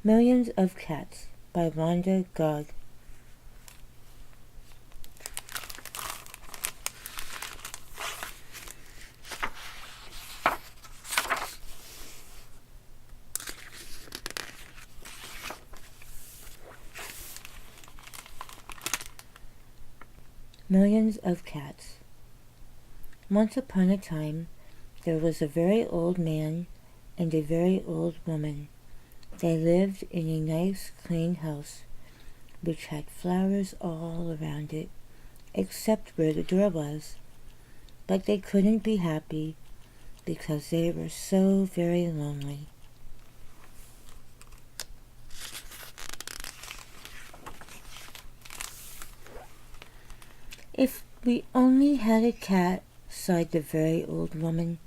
Millions of Cats by Wanda Gág. Millions of Cats. Once upon a time, there was a very old man and a very old woman. They lived in a nice, clean house, which had flowers all around it, except where the door was. But they couldn't be happy because they were so very lonely. "If we only had a cat," sighed the very old woman.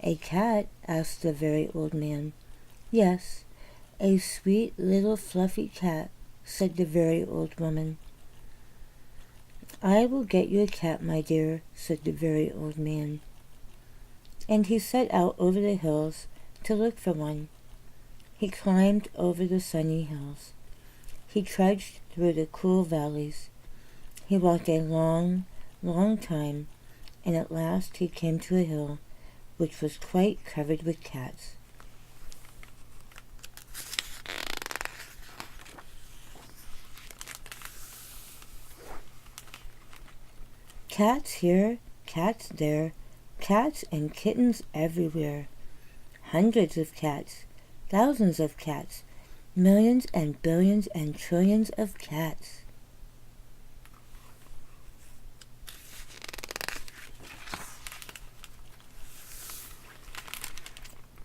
"A cat?" asked the very old man. "Yes, a sweet little fluffy cat," said the very old woman. "I will get you a cat, my dear," said the very old man. And he set out over the hills to look for one. He climbed over the sunny hills. He trudged through the cool valleys. He walked a long, long time, and at last he came to a hill which was quite covered with cats. Cats here, cats there, cats and kittens everywhere. Hundreds of cats, thousands of cats, millions and billions and trillions of cats.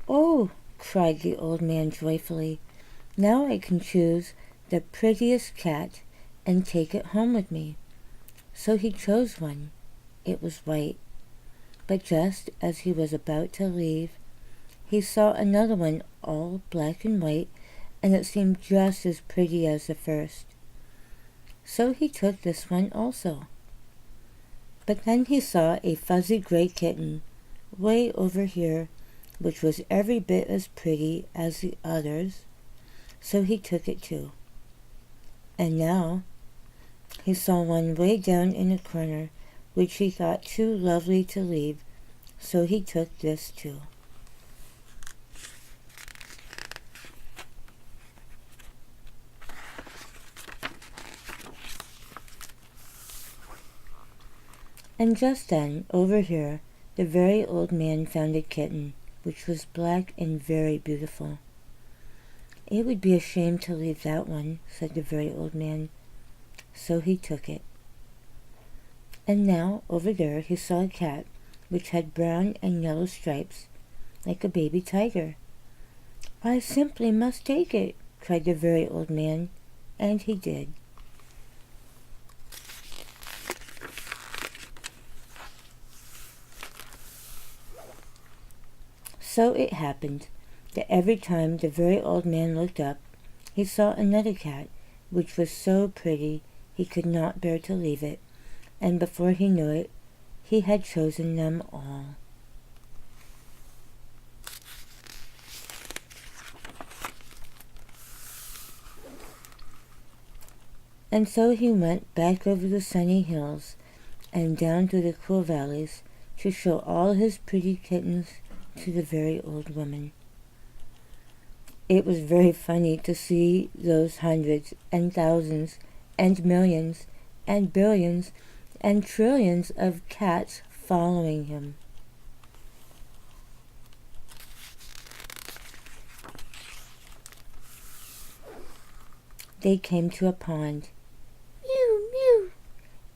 "Oh," cried the old man joyfully, "now I can choose the prettiest cat and take it home with me." So he chose one. It was white. But just as he was about to leave, he saw another one all black and white, and it seemed just as pretty as the first. So he took this one also. But then he saw a fuzzy gray kitten way over here, which was every bit as pretty as the others, so he took it too. And now he saw one way down in a corner, which he thought too lovely to leave, so he took this too. And just then, over here, the very old man found a kitten, which was black and very beautiful. "It would be a shame to leave that one," said the very old man. So he took it. And now, over there, he saw a cat, which had brown and yellow stripes, like a baby tiger. "I simply must take it," cried the very old man, and he did. So it happened that every time the very old man looked up, he saw another cat, which was so pretty he could not bear to leave it, and before he knew it, he had chosen them all. And so he went back over the sunny hills and down through the cool valleys to show all his pretty kittens to the very old woman. It was very funny to see those hundreds and thousands and millions and billions and trillions of cats following him. They came to a pond. "Mew, mew,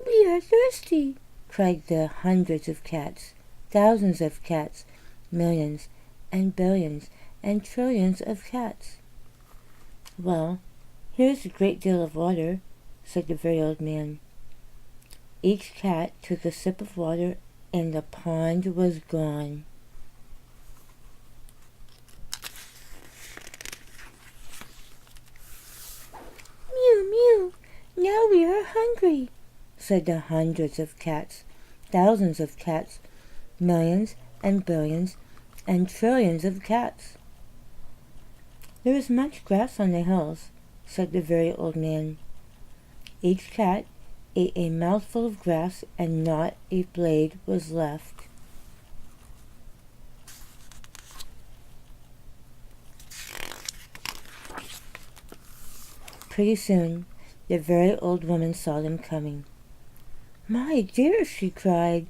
we are thirsty," cried the hundreds of cats, thousands of cats, millions and billions and trillions of cats. "Well, here's a great deal of water," said the very old man. Each cat took a sip of water, and the pond was gone. "Mew, mew, now we are hungry," said the hundreds of cats, thousands of cats, millions and billions and trillions of cats. There is much grass on the hills, said the very old man. Each cat ate a mouthful of grass, and not a blade was left. Pretty soon, the very old woman saw them coming. "My dear," she cried,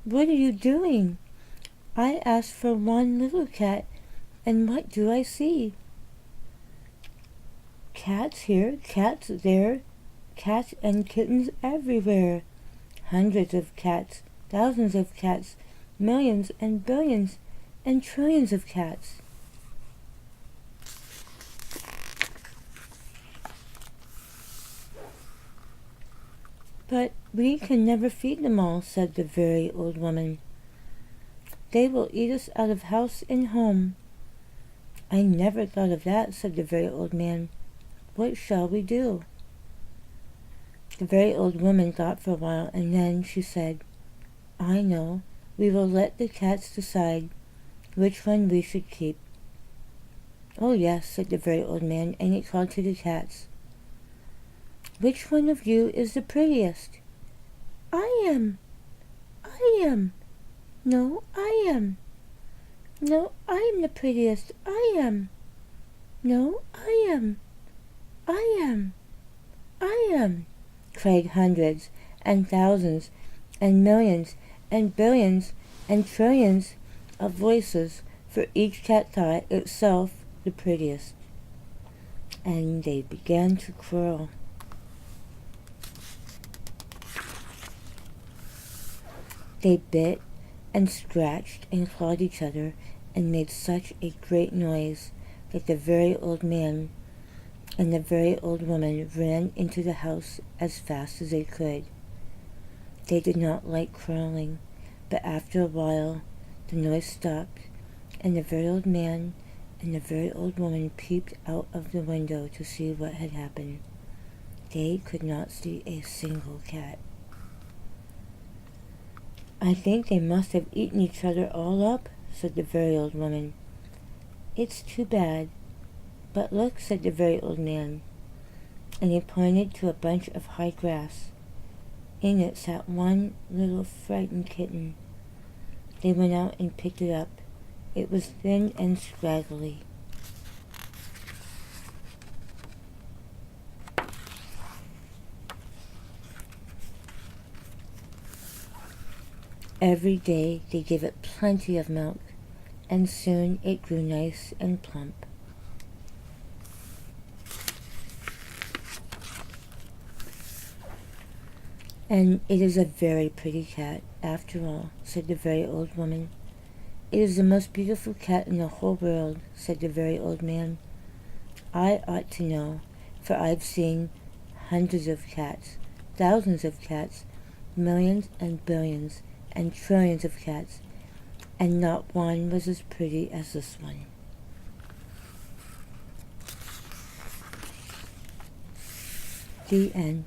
"what are you doing? I asked for one little cat, and what do I see? Cats here, cats there, cats and kittens everywhere. Hundreds of cats, thousands of cats, millions and billions and trillions of cats." "But we can never feed them all," said the very old woman. "They will eat us out of house and home." "I never thought of that," said the very old man. "What shall we do?" The very old woman thought for a while, and then she said, "I know. We will let the cats decide which one we should keep." "Oh, yes," said the very old man, and he called to the cats. "Which one of you is the prettiest?" "I am." "I am." "No, I am." "No, I am the prettiest. I am." "No, I am. I am. I am," cried hundreds and thousands and millions and billions and trillions of voices, for each cat thought itself the prettiest. And they began to quarrel. They bit and scratched and clawed each other and made such a great noise that the very old man and the very old woman ran into the house as fast as they could. They did not like quarreling, but after a while the noise stopped, and the very old man and the very old woman peeped out of the window to see what had happened. They could not see a single cat. "I think they must have eaten each other all up," said the very old woman. "It's too bad. But look," said the very old man, and he pointed to a bunch of high grass. In it sat one little frightened kitten. They went out and picked it up. It was thin and scraggly. Every day they gave it plenty of milk, and soon it grew nice and plump. "And it is a very pretty cat, after all," said the very old woman. "It is the most beautiful cat in the whole world," said the very old man. "I ought to know, for I've seen hundreds of cats, thousands of cats, millions and billions and trillions of cats, and not one was as pretty as this one." The end.